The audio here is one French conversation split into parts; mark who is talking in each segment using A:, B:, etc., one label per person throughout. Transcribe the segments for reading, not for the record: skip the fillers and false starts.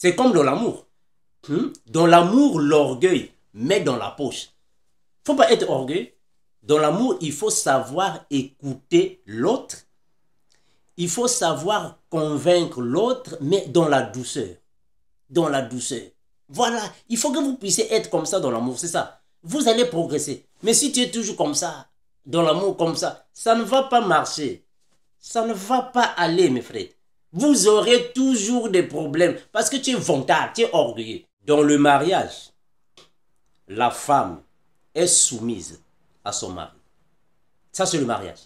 A: C'est comme dans l'amour. Dans l'amour, l'orgueil met dans la poche. Il ne faut pas être orgueilleux. Dans l'amour, il faut savoir écouter l'autre. Il faut savoir convaincre l'autre, mais dans la douceur. Dans la douceur. Voilà, il faut que vous puissiez être comme ça dans l'amour, c'est ça. Vous allez progresser. Mais si tu es toujours comme ça, dans l'amour comme ça ne va pas marcher. Ça ne va pas aller, mes frères. Vous aurez toujours des problèmes parce que tu es vantard, tu es orgueilleux. Dans le mariage, la femme est soumise à son mari. Ça, c'est le mariage.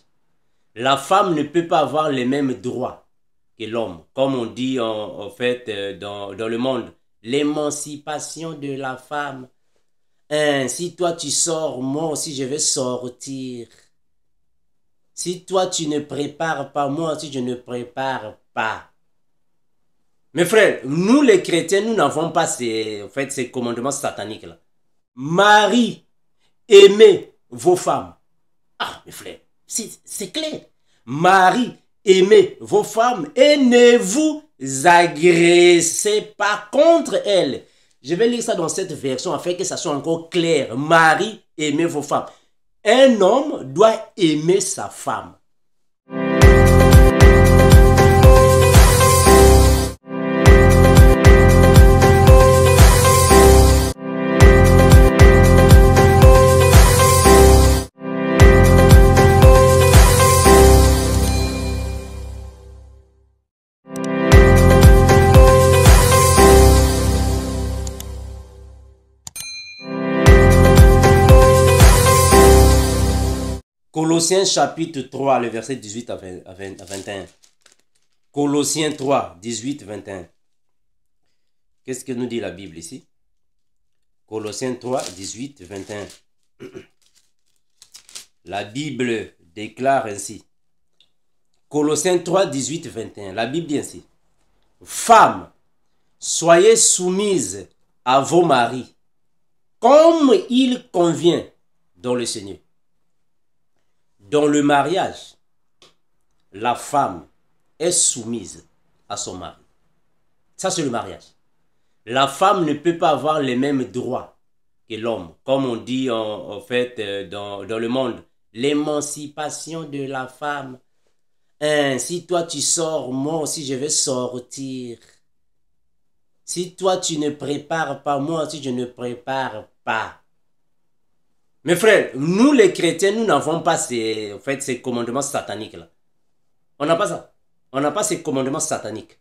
A: La femme ne peut pas avoir les mêmes droits que l'homme. Comme on dit en fait dans le monde, l'émancipation de la femme. Si toi tu sors, moi aussi je vais sortir. Si toi tu ne prépares pas, moi aussi je ne prépare pas. Mes frères, nous les chrétiens, nous n'avons pas ces commandements sataniques-là. Marie, aimez vos femmes. Ah, mes frères, c'est clair. Marie, aimez vos femmes et ne vous agressez pas contre elles. Je vais lire ça dans cette version afin que ça soit encore clair. Marie, aimez vos femmes. Un homme doit aimer sa femme. Colossiens chapitre 3, le verset 18 à 21. Colossiens 3, 18, 21. Qu'est-ce que nous dit la Bible ici? Colossiens 3, 18, 21. La Bible déclare ainsi. Colossiens 3, 18, 21. La Bible dit ainsi. Femmes, soyez soumises à vos maris, comme il convient dans le Seigneur. Dans le mariage, la femme est soumise à son mari. Ça, c'est le mariage. La femme ne peut pas avoir les mêmes droits que l'homme. Comme on dit en fait dans le monde, l'émancipation de la femme. Si toi tu sors, moi aussi je vais sortir. Si toi tu ne prépares pas, moi aussi je ne prépare pas. Mes frères, nous les chrétiens, nous n'avons pas ces commandements sataniques-là. On n'a pas ça. On n'a pas ces commandements sataniques.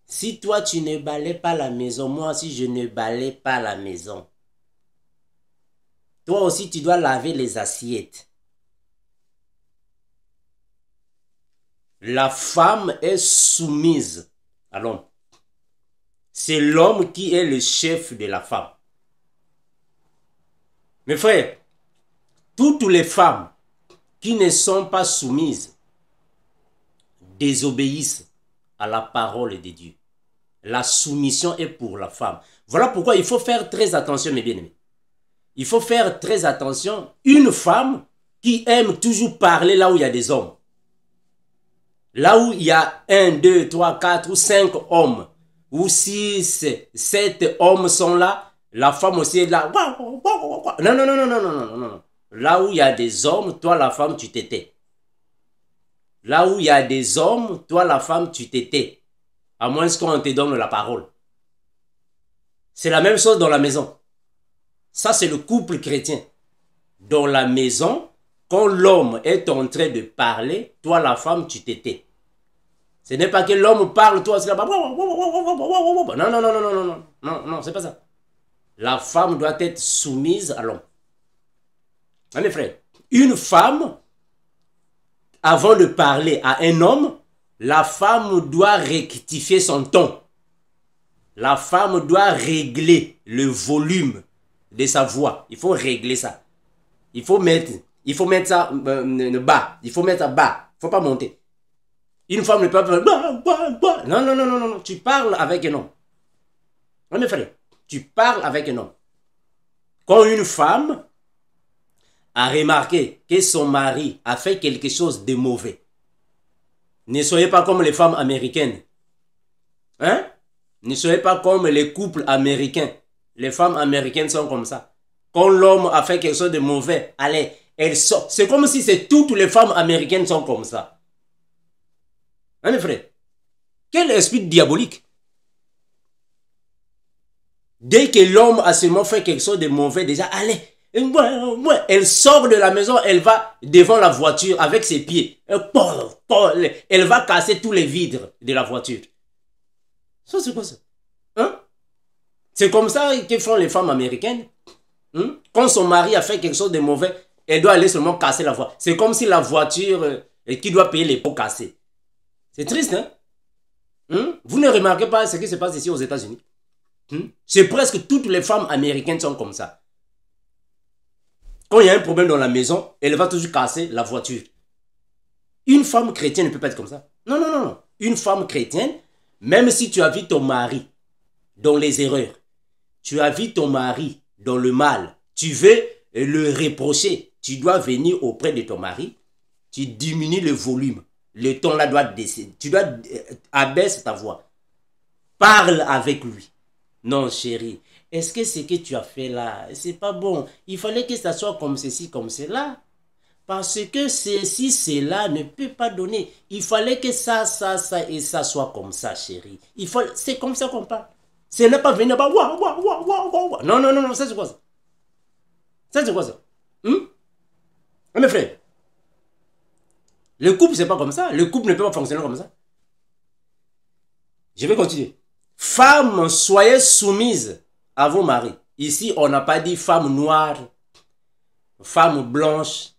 A: Si toi tu ne balais pas la maison, moi aussi je ne balais pas la maison. Toi aussi tu dois laver les assiettes. La femme est soumise à l'homme. C'est l'homme qui est le chef de la femme. Mes frères, toutes les femmes qui ne sont pas soumises désobéissent à la parole de Dieu. La soumission est pour la femme. Voilà pourquoi il faut faire très attention, mes bien-aimés. Il faut faire très attention. Une femme qui aime toujours parler là où il y a des hommes. Là où il y a 1, 2, 3, 4 ou 5 hommes, ou 6, 7 hommes sont là, la femme aussi est là. Non, non, non, non, non, non, non, non. Là où il y a des hommes, toi la femme, tu t'étais. Là où il y a des hommes, toi la femme, tu t'étais. À moins qu'on te donne la parole. C'est la même chose dans la maison. Ça, c'est le couple chrétien. Dans la maison, quand l'homme est en train de parler, toi la femme, tu t'étais. Ce n'est pas que l'homme parle, toi, c'est là-bas. Non, non, non, non, non, non, non, non, non, c'est pas ça. La femme doit être soumise à l'homme. Hein, mes frères, une femme, avant de parler à un homme, la femme doit rectifier son ton. La femme doit régler le volume de sa voix. Il faut régler ça. Il faut mettre ça bas. Il faut mettre ça bas. Il ne faut pas monter. Une femme ne peut pas faire... Non, non, non, non, non. Tu parles avec un homme. Oui, mes frères, tu parles avec un homme. Quand une femme a remarqué que son mari a fait quelque chose de mauvais, ne soyez pas comme les femmes américaines. Hein? Ne soyez pas comme les couples américains. Les femmes américaines sont comme ça. Quand l'homme a fait quelque chose de mauvais, allez, elle sort. C'est comme si c'est toutes les femmes américaines sont comme ça. Hein, mes frères? Quel esprit diabolique! Dès que l'homme a seulement fait quelque chose de mauvais, déjà, allez, elle sort de la maison, elle va devant la voiture avec ses pieds. Elle va casser tous les vitres de la voiture. Ça, c'est quoi ça? Hein? C'est comme ça que font les femmes américaines. Hein? Quand son mari a fait quelque chose de mauvais, elle doit aller seulement casser la voiture. C'est comme si la voiture qui doit payer les pots cassés. C'est triste, hein? Hein? Vous ne remarquez pas ce qui se passe ici aux États-Unis? C'est presque toutes les femmes américaines sont comme ça. Quand il y a un problème dans la maison, elle va toujours casser la voiture. Une femme chrétienne ne peut pas être comme ça. Non, non, non, non. Une femme chrétienne, même si tu as vu ton mari dans les erreurs, tu as vu ton mari dans le mal, tu veux le reprocher, tu dois venir auprès de ton mari, tu diminues le volume. Le ton là doit descendre. Tu dois abaisser ta voix. Parle avec lui. Non, chérie, est-ce que ce que tu as fait là, c'est pas bon? Il fallait que ça soit comme ceci, comme cela. Parce que ceci, cela ne peut pas donner. Il fallait que ça et ça soit comme ça, chérie. C'est comme ça qu'on parle. Ce n'est pas venir, non, non, non, non, ça c'est quoi ça? Ça c'est quoi ça? Mes frères, le couple c'est pas comme ça. Le couple ne peut pas fonctionner comme ça. Je vais continuer. Femmes, soyez soumises à vos maris. Ici, on n'a pas dit femme noire, femme blanche,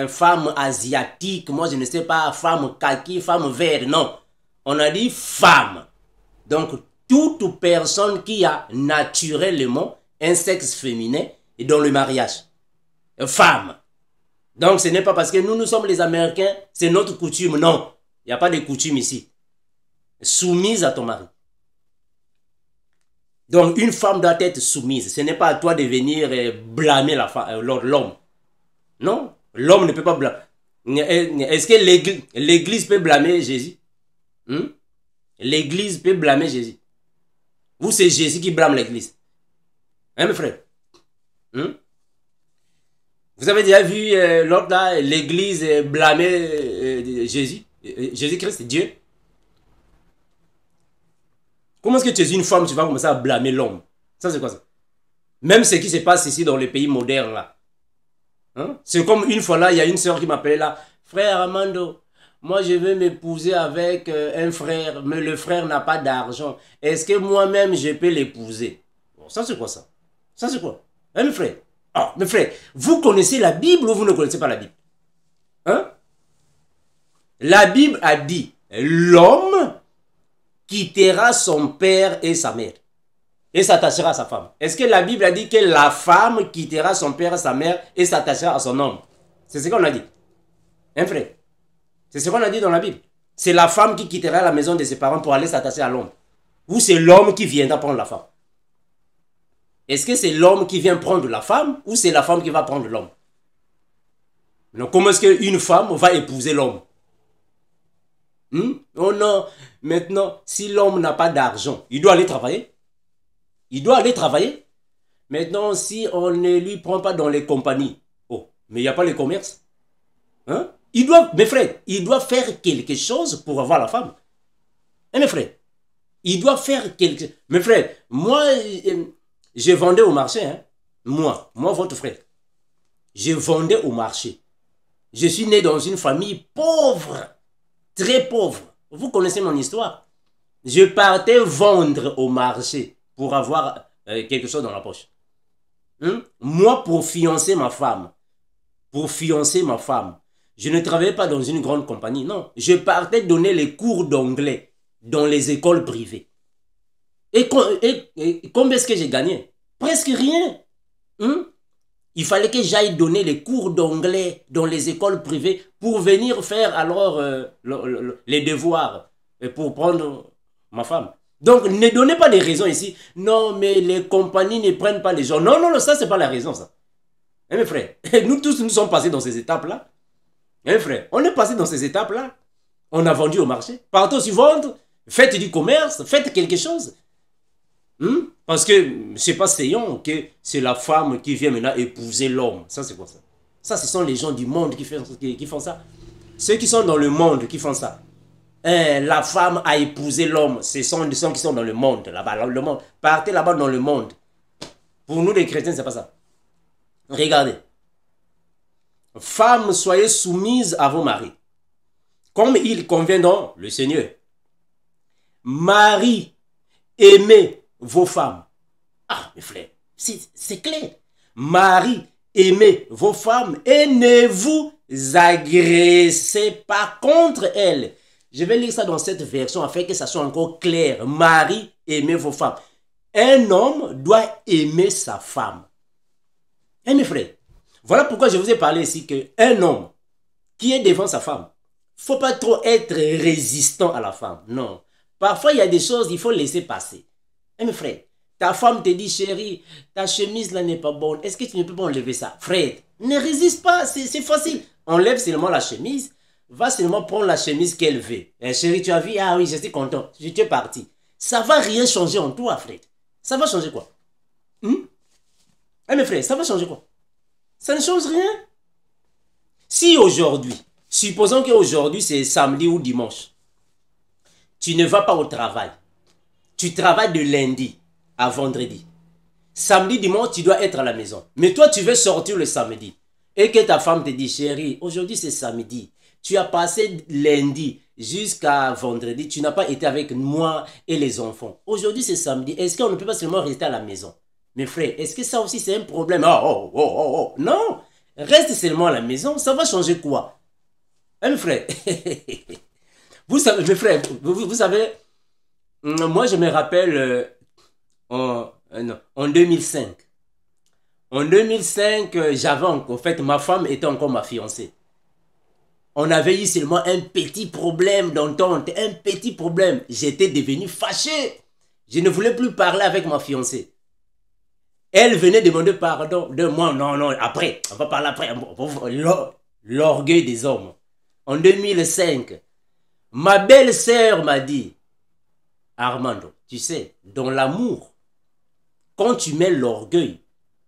A: femme asiatique, moi je ne sais pas, femme kaki, femme verte, non. On a dit femme. Donc, toute personne qui a naturellement un sexe féminin est dans le mariage. Femme. Donc, ce n'est pas parce que nous sommes les Américains, c'est notre coutume. Non, il n'y a pas de coutume ici. Soumise à ton mari. Donc, une femme doit être soumise. Ce n'est pas à toi de venir blâmer l'homme. Non, l'homme ne peut pas blâmer. Est-ce que l'Église peut blâmer Jésus? L'Église peut blâmer Jésus? Ou c'est Jésus qui blâme l'Église? Hein, mes frères? Vous avez déjà vu l'autre là, l'Église blâmer Jésus? Jésus-Christ, Dieu? Comment est-ce que tu es une femme, tu vas commencer à blâmer l'homme? Ça, c'est quoi ça? Même ce qui se passe ici dans les pays modernes, là. Hein? C'est comme une fois là, il y a une soeur qui m'appelait là. Frère Armando, moi je veux m'épouser avec un frère, mais le frère n'a pas d'argent. Est-ce que moi-même je peux l'épouser? Bon, ça, c'est quoi ça? Ça, c'est quoi? Hein, mes frères? Ah, mes frères, vous connaissez la Bible ou vous ne connaissez pas la Bible? Hein? La Bible a dit, l'homme quittera son père et sa mère et s'attachera à sa femme. Est-ce que la Bible a dit que la femme quittera son père et sa mère et s'attachera à son homme? C'est ce qu'on a dit. Hein, frère? C'est ce qu'on a dit dans la Bible. C'est la femme qui quittera la maison de ses parents pour aller s'attacher à l'homme. Ou c'est l'homme qui viendra prendre la femme? Est-ce que c'est l'homme qui vient prendre la femme ou c'est la femme qui va prendre l'homme? Donc, comment est-ce qu'une femme va épouser l'homme? Oh non, maintenant, si l'homme n'a pas d'argent, il doit aller travailler. Il doit aller travailler. Maintenant, si on ne lui prend pas dans les compagnies, oh, mais il n'y a pas le commerce. Hein? Mes frères, il doit faire quelque chose pour avoir la femme. Hein, mes frères? Il doit faire quelque chose. Mes frères, moi, je vendais au marché. Hein? Moi, votre frère. Je vendais au marché. Je suis né dans une famille pauvre. Très pauvre. Vous connaissez mon histoire. Je partais vendre au marché pour avoir quelque chose dans la poche. Moi, pour fiancer ma femme, je ne travaillais pas dans une grande compagnie, non. Je partais donner les cours d'anglais dans les écoles privées. Et combien est-ce que j'ai gagné? Presque rien. Il fallait que j'aille donner les cours d'anglais dans les écoles privées pour venir faire alors les devoirs pour prendre ma femme. Donc, ne donnez pas des raisons ici. Non, mais les compagnies ne prennent pas les gens. Non, non, non, ça, c'est pas la raison, ça. Hein, mes frères, nous tous, nous sommes passés dans ces étapes-là. Hein, frère, on est passé dans ces étapes-là. On a vendu au marché. Partout, si vendre, Faites du commerce, faites quelque chose. Parce que c'est pas séant que c'est la femme qui vient maintenant épouser l'homme. Ça, c'est quoi ça? Ça, ce sont les gens du monde qui font ça. Ceux qui sont dans le monde qui font ça. La femme a épousé l'homme. Ce sont les gens qui sont dans le monde, là-bas, le monde. Partez là-bas dans le monde. Pour nous, les chrétiens, c'est pas ça. Regardez. Femmes, soyez soumises à vos maris, comme il convient dans le Seigneur. Marie, aimez vos femmes. Ah, mes frères, c'est clair. Marie, aimez vos femmes et ne vous agressez pas contre elles. Je vais lire ça dans cette version afin que ça soit encore clair. Marie, aimez vos femmes. Un homme doit aimer sa femme. Et mes frères, voilà pourquoi je vous ai parlé ici qu'un homme qui est devant sa femme, il ne faut pas trop être résistant à la femme. Non. Parfois, il y a des choses, il faut laisser passer. Et mes frères, ta femme te dit, chérie, ta chemise là n'est pas bonne. Est-ce que tu ne peux pas enlever ça? Frère, ne résiste pas, c'est facile. Enlève seulement la chemise, va seulement prendre la chemise qu'elle veut. Chérie, tu as vu? Ah oui, je suis content, tu es parti. Ça ne va rien changer en toi, frère. Ça va changer quoi? Mes frères, ça va changer quoi? Ça ne change rien. Si aujourd'hui, supposons qu'aujourd'hui c'est samedi ou dimanche, tu ne vas pas au travail. Tu travailles de lundi à vendredi. Samedi, dimanche, tu dois être à la maison. Mais toi, tu veux sortir le samedi. Et que ta femme te dit, chérie, aujourd'hui c'est samedi. Tu as passé lundi jusqu'à vendredi. Tu n'as pas été avec moi et les enfants. Aujourd'hui c'est samedi. Est-ce qu'on ne peut pas seulement rester à la maison? Mes frères, est-ce que ça aussi c'est un problème? Oh. Non, reste seulement à la maison, ça va changer quoi? Mes frères, vous savez, mes frères, vous savez, moi je me rappelle en 2005. En 2005, j'avais en fait, ma femme était encore ma fiancée. On avait eu seulement un petit problème d'entente, un petit problème. J'étais devenu fâché. Je ne voulais plus parler avec ma fiancée. Elle venait demander pardon de moi. Non, après. On va parler après. L'orgueil des hommes. En 2005, ma belle-sœur m'a dit, Armando, tu sais, dans l'amour, quand tu mets l'orgueil,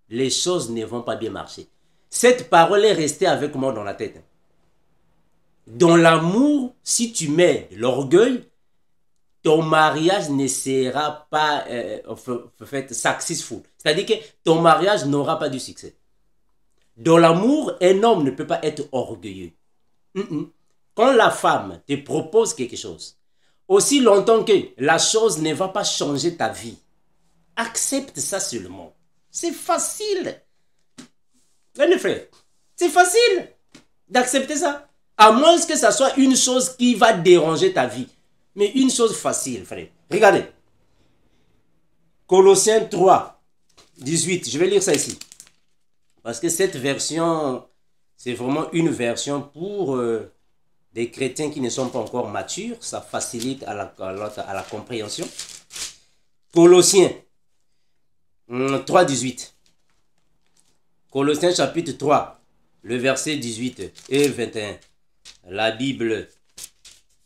A: les choses ne vont pas bien marcher. Cette parole est restée avec moi dans la tête. Dans l'amour, si tu mets l'orgueil, ton mariage ne sera pas successful. C'est-à-dire que ton mariage n'aura pas du succès. Dans l'amour, un homme ne peut pas être orgueilleux. Quand la femme te propose quelque chose, aussi longtemps que la chose ne va pas changer ta vie, accepte ça seulement. C'est facile. Mes frères, c'est facile d'accepter ça. À moins que ça soit une chose qui va déranger ta vie. Mais une chose facile, frère. Regardez. Colossiens 3, 18. Je vais lire ça ici. Parce que cette version, c'est vraiment une version pour des chrétiens qui ne sont pas encore matures. Ça facilite à la compréhension. Colossiens 3, 18. Colossiens chapitre 3, le verset 18 et 21. La Bible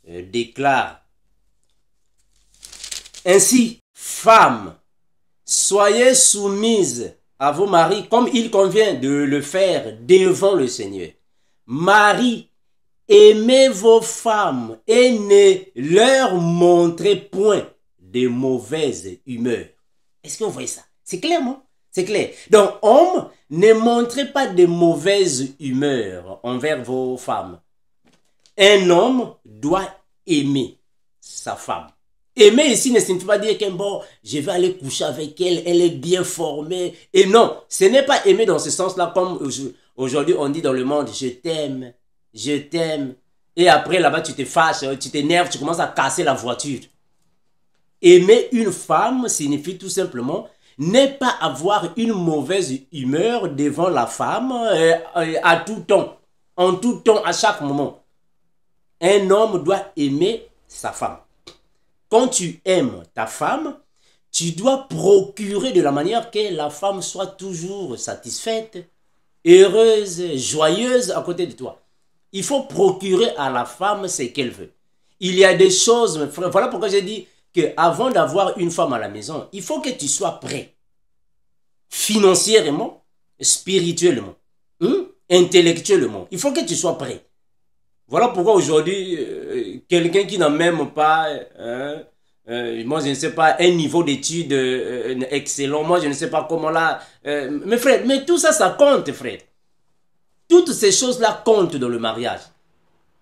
A: déclare: ainsi, femmes, soyez soumises à vos maris comme il convient de le faire devant le Seigneur. Maris, aimez vos femmes et ne leur montrez point de mauvaise humeur. Est-ce que vous voyez ça? C'est clair, non? C'est clair. Donc, hommes, ne montrez pas de mauvaise humeur envers vos femmes. Un homme doit aimer sa femme. Aimer ici ne signifie pas dire que bon, je vais aller coucher avec elle, elle est bien formée. Et non, ce n'est pas aimer dans ce sens-là comme aujourd'hui on dit dans le monde, je t'aime, je t'aime. Et après là-bas tu te fâches, tu t'énerves, tu commences à casser la voiture. Aimer une femme signifie tout simplement ne pas avoir une mauvaise humeur devant la femme à tout temps, en tout temps, à chaque moment. Un homme doit aimer sa femme. Quand tu aimes ta femme, tu dois procurer de la manière que la femme soit toujours satisfaite, heureuse, joyeuse à côté de toi. Il faut procurer à la femme ce qu'elle veut. Il y a des choses, frère, voilà pourquoi j'ai dit qu'avant d'avoir une femme à la maison, il faut que tu sois prêt. Financièrement, spirituellement, intellectuellement. Il faut que tu sois prêt. Voilà pourquoi aujourd'hui, quelqu'un qui n'a même pas, moi je ne sais pas, un niveau d'études excellent, moi je ne sais pas comment là, mais frère, mais tout ça, ça compte, frère. Toutes ces choses-là comptent dans le mariage.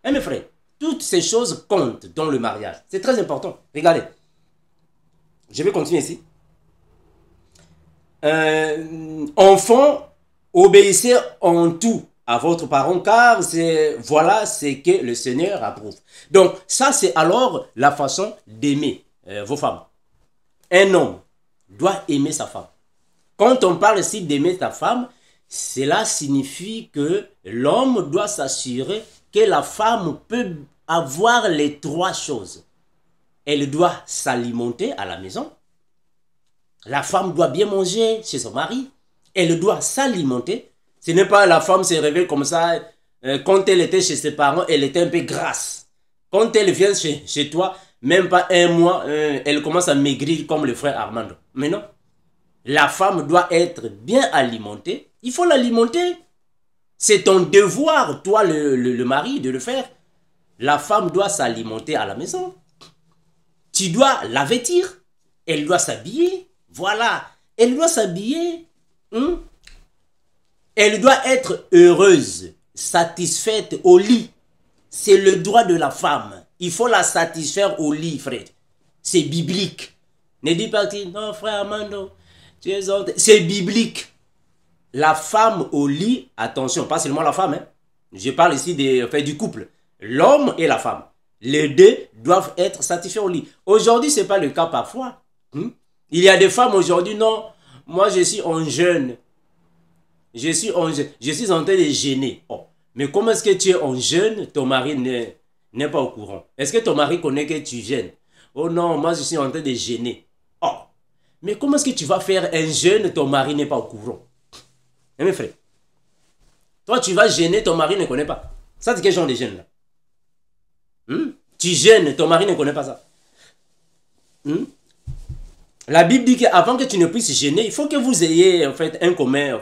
A: Hein, mes frères, toutes ces choses comptent dans le mariage. C'est très important. Regardez. Je vais continuer ici. Enfants, obéissez en tout à votre parent, car voilà ce que le Seigneur approuve. Donc, ça, c'est alors la façon d'aimer vos femmes. Un homme doit aimer sa femme. Quand on parle ici d'aimer ta femme, cela signifie que l'homme doit s'assurer que la femme peut avoir les trois choses. Elle doit s'alimenter à la maison. La femme doit bien manger chez son mari. Elle doit s'alimenter. Ce n'est pas la femme se réveille comme ça. Quand elle était chez ses parents, elle était un peu grasse. Quand elle vient chez toi, même pas un mois, elle commence à maigrir comme le frère Armando. Mais non. La femme doit être bien alimentée. Il faut l'alimenter. C'est ton devoir, toi le mari, de le faire. La femme doit s'alimenter à la maison. Tu dois la vêtir. Elle doit s'habiller. Voilà. Elle doit s'habiller. Elle doit être heureuse, satisfaite au lit. C'est le droit de la femme. Il faut la satisfaire au lit, frère. C'est biblique. Ne dis pas que non, frère Armando, tu es honte. C'est biblique. La femme au lit, attention, pas seulement la femme. Hein. Je parle ici du couple. L'homme et la femme. Les deux doivent être satisfaits au lit. Aujourd'hui, ce n'est pas le cas parfois. Il y a des femmes aujourd'hui, non, moi je suis en jeûne. Je suis en train de jeûner. Oh. Mais comment est-ce que tu es en jeûne, ton mari n'est pas au courant? Est-ce que ton mari connaît que tu jeûnes? Oh non, moi je suis en train de jeûner. Oh. Mais comment est-ce que tu vas faire un jeûne, ton mari n'est pas au courant? Hein, mes frères? Toi, tu vas jeûner, ton mari ne connaît pas. Ça, c'est quel genre de jeûne là? Tu jeûnes, ton mari ne connaît pas ça. La Bible dit qu'avant que tu ne puisses jeûner, il faut que vous ayez en fait un commun.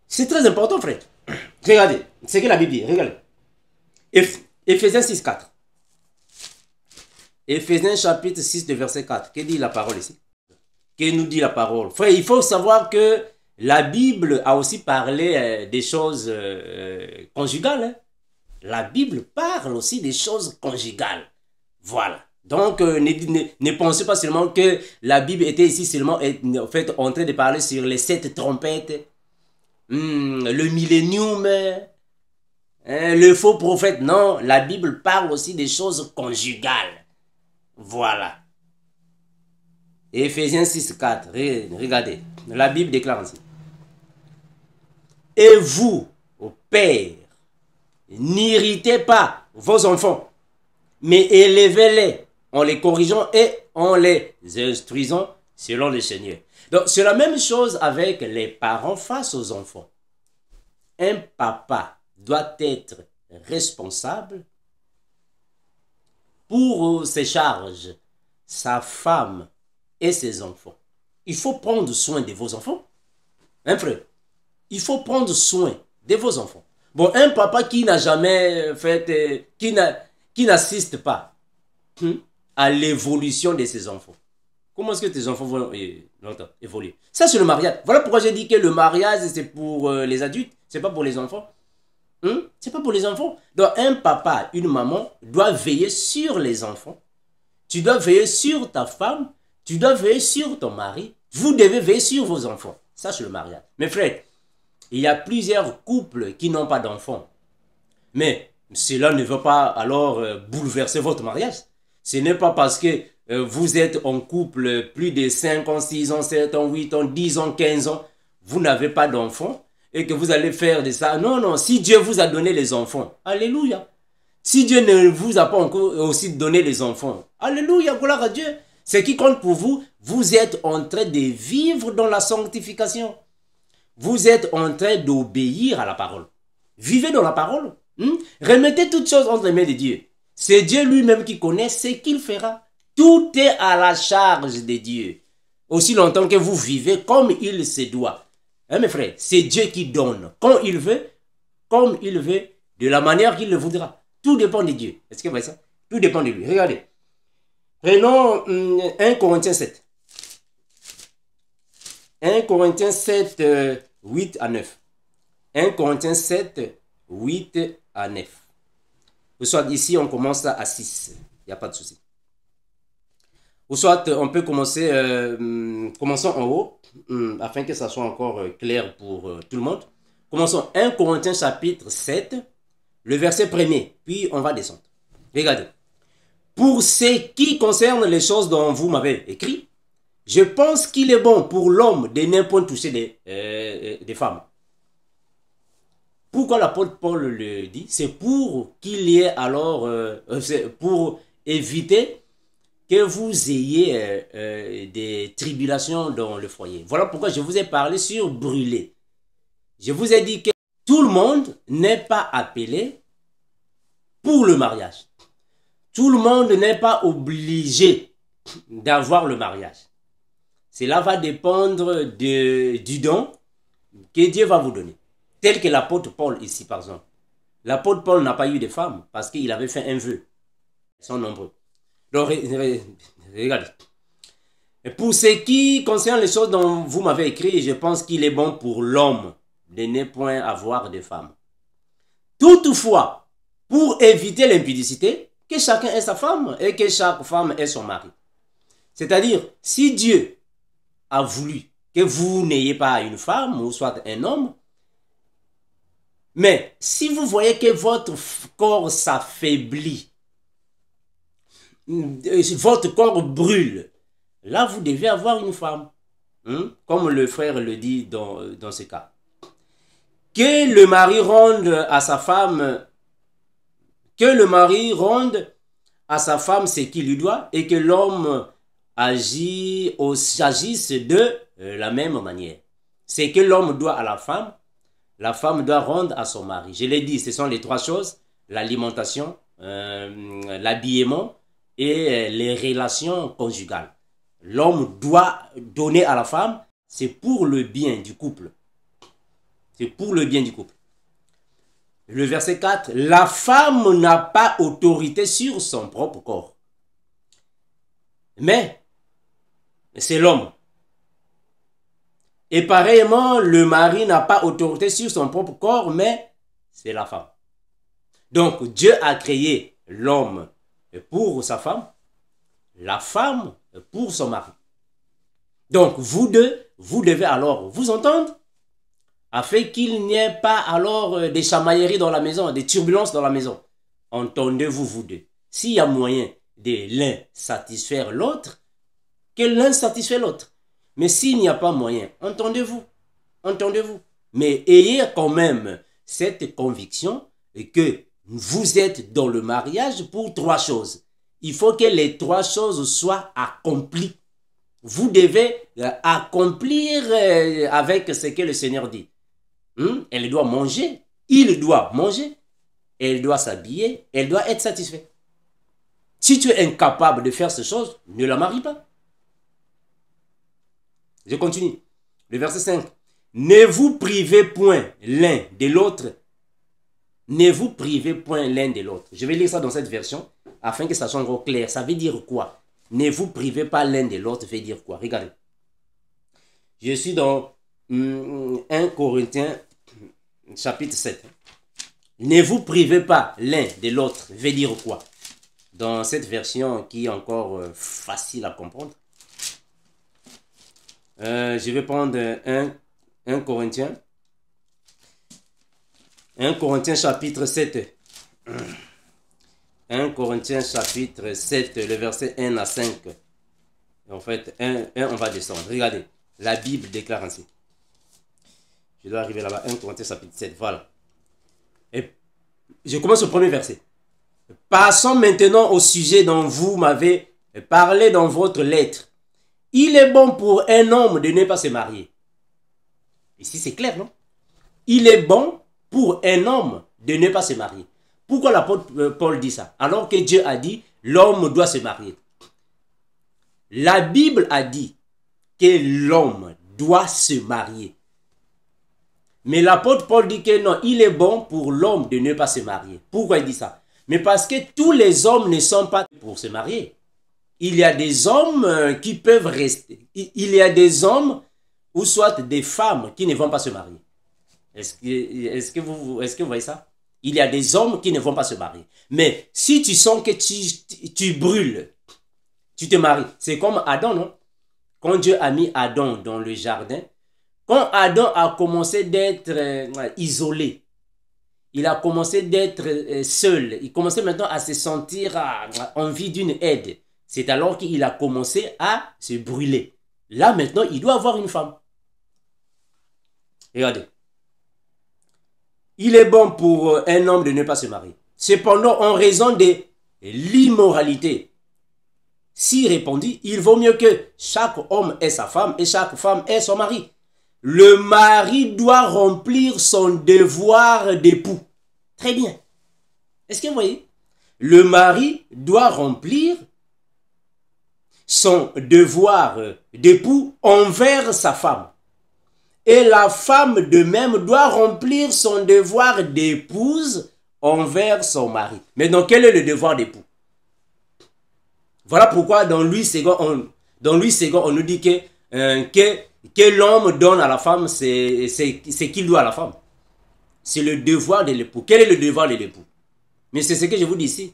A: C'est très important, frère. Regardez, c'est que la Bible dit. Regardez. Éphésiens 6, 4. Éphésiens chapitre 6, de verset 4. Que dit la parole ici? Que nous dit la parole? Frère, il faut savoir que la Bible a aussi parlé des choses conjugales. Hein? La Bible parle aussi des choses conjugales. Voilà. Donc, ne pensez pas seulement que la Bible était ici seulement en fait, en train de parler sur les 7 trompettes, le millénium, le faux prophète. Non, la Bible parle aussi des choses conjugales. Voilà. Éphésiens 6, 4. Regardez, la Bible déclare ainsi. Et vous, pères, n'irritez pas vos enfants, mais élevez-les en les corrigeant et en les instruisant selon le Seigneur. Donc, c'est la même chose avec les parents face aux enfants. Un papa doit être responsable pour ses charges, sa femme et ses enfants. Il faut prendre soin de vos enfants. Hein, frère? Il faut prendre soin de vos enfants. Bon, un papa qui n'a jamais fait, qui n'assiste pas à l'évolution de ses enfants. Comment est-ce que tes enfants vont évoluer? Ça, c'est le mariage. Voilà pourquoi j'ai dit que le mariage, c'est pour les adultes, c'est pas pour les enfants. C'est pas pour les enfants. Donc, un papa, une maman doit veiller sur les enfants. Tu dois veiller sur ta femme. Tu dois veiller sur ton mari. Vous devez veiller sur vos enfants. Ça, c'est le mariage. Mes frères, il y a plusieurs couples qui n'ont pas d'enfants. Mais cela ne veut pas alors bouleverser votre mariage. Ce n'est pas parce que vous êtes en couple plus de 5 ans, 6 ans, 7 ans, 8 ans, 10 ans, 15 ans, vous n'avez pas d'enfants et que vous allez faire de ça. Non, non, si Dieu vous a donné les enfants, alléluia. Si Dieu ne vous a pas encore aussi donné les enfants, alléluia, gloire à Dieu. Ce qui compte pour vous, vous êtes en train de vivre dans la sanctification. Vous êtes en train d'obéir à la parole. Vivez dans la parole. Remettez toutes choses entre les mains de Dieu. C'est Dieu lui-même qui connaît ce qu'il fera. Tout est à la charge de Dieu. Aussi longtemps que vous vivez comme il se doit. Hein, mes frères, c'est Dieu qui donne. Quand il veut, comme il veut, de la manière qu'il le voudra. Tout dépend de Dieu. Est-ce que vous voyez ça? Tout dépend de lui. Regardez. Prenons 1 Corinthiens 7. 1 Corinthiens 7, 8 à 9. 1 Corinthiens 7, 8 à 9. Ou soit ici, on commence à 6. Il n'y a pas de souci. Ou soit, on peut commencer, commençons en haut, afin que ça soit encore clair pour tout le monde. Commençons 1 Corinthiens chapitre 7, le verset 1er, puis on va descendre. Regardez. Pour ce qui concerne les choses dont vous m'avez écrit, je pense qu'il est bon pour l'homme de ne point toucher des femmes. Pourquoi l'apôtre Paul le dit? C'est pour qu'il y ait alors, pour éviter que vous ayez des tribulations dans le foyer. Voilà pourquoi je vous ai parlé sur brûler. Je vous ai dit que tout le monde n'est pas appelé pour le mariage. Tout le monde n'est pas obligé d'avoir le mariage. Cela va dépendre du don que Dieu va vous donner. Tel que l'apôtre Paul ici, par exemple. L'apôtre Paul n'a pas eu de femme parce qu'il avait fait un vœu. Ils sont nombreux. Donc, regardez. Pour ce qui concerne les choses dont vous m'avez écrit, je pense qu'il est bon pour l'homme de ne point avoir de femme. Toutefois, pour éviter l'impudicité, que chacun ait sa femme et que chaque femme ait son mari. C'est-à-dire, si Dieu a voulu que vous n'ayez pas une femme ou soit un homme, mais si vous voyez que votre corps s'affaiblit, votre corps brûle, là vous devez avoir une femme, comme le frère le dit dans ce cas. Que le mari rende à sa femme, ce qu'il lui doit et que l'homme agisse de la même manière. Ce que l'homme doit à la femme doit rendre à son mari. Je l'ai dit, ce sont les trois choses, l'alimentation, l'habillement et les relations conjugales. L'homme doit donner à la femme, c'est pour le bien du couple. C'est pour le bien du couple. Le verset 4, la femme n'a pas autorité sur son propre corps. Mais c'est l'homme. Et pareillement, le mari n'a pas autorité sur son propre corps, mais c'est la femme. Donc, Dieu a créé l'homme pour sa femme, la femme pour son mari. Donc, vous deux, vous devez alors vous entendre, afin qu'il n'y ait pas alors des chamailleries dans la maison, des turbulences dans la maison. Entendez-vous, vous deux. S'il y a moyen de l'un satisfaire l'autre, que l'un satisfait l'autre. Mais s'il n'y a pas moyen, entendez-vous. Entendez-vous. Mais ayez quand même cette conviction que vous êtes dans le mariage pour trois choses. Il faut que les trois choses soient accomplies. Vous devez accomplir avec ce que le Seigneur dit. Elle doit manger, il doit manger, elle doit s'habiller, elle doit être satisfaite. Si tu es incapable de faire ces choses, ne la marie pas. Je continue. Le verset 5. Ne vous privez point l'un de l'autre. Ne vous privez point l'un de l'autre. Je vais lire ça dans cette version afin que ça soit encore clair. Ça veut dire quoi? Ne vous privez pas l'un de l'autre veut dire quoi? Regardez. Je suis dans 1 Corinthiens chapitre 7. Ne vous privez pas l'un de l'autre veut dire quoi? Dans cette version qui est encore facile à comprendre. Je vais prendre 1 Corinthiens. 1 Corinthiens chapitre 7. 1 Corinthiens chapitre 7, le verset 1 à 5. En fait, 1, on va descendre. Regardez, la Bible déclare ainsi. Je dois arriver là-bas. 1 Corinthiens chapitre 7, voilà. Et je commence au premier verset. Passons maintenant au sujet dont vous m'avez parlé dans votre lettre. Il est bon pour un homme de ne pas se marier. Ici, c'est clair, non? Il est bon pour un homme de ne pas se marier. Pourquoi l'apôtre Paul dit ça? Alors que Dieu a dit, l'homme doit se marier. La Bible a dit que l'homme doit se marier. Mais l'apôtre Paul dit que non, il est bon pour l'homme de ne pas se marier. Pourquoi il dit ça? Mais parce que tous les hommes ne sont pas pour se marier. Il y a des hommes qui peuvent rester. Il y a des hommes ou soit des femmes qui ne vont pas se marier. Est-ce que vous voyez ça? Il y a des hommes qui ne vont pas se marier. Mais si tu sens que tu brûles, tu te maries. C'est comme Adam, non? Quand Dieu a mis Adam dans le jardin, quand Adam a commencé d'être isolé, il a commencé d'être seul, il commençait maintenant à se sentir envie d'une aide. C'est alors qu'il a commencé à se brûler. Là maintenant, il doit avoir une femme. Regardez. Il est bon pour un homme de ne pas se marier. Cependant, en raison de l'immoralité, si répondit, il vaut mieux que chaque homme ait sa femme et chaque femme ait son mari. Le mari doit remplir son devoir d'époux. Très bien. Est-ce que vous voyez? Le mari doit remplir son devoir d'époux envers sa femme. Et la femme de même doit remplir son devoir d'épouse envers son mari. Mais donc, quel est le devoir d'époux? Voilà pourquoi dans Louis II, on nous dit que l'homme donne à la femme, c'est qu'il doit à la femme. C'est le devoir de l'époux. Quel est le devoir de l'époux? Mais c'est ce que je vous dis ici.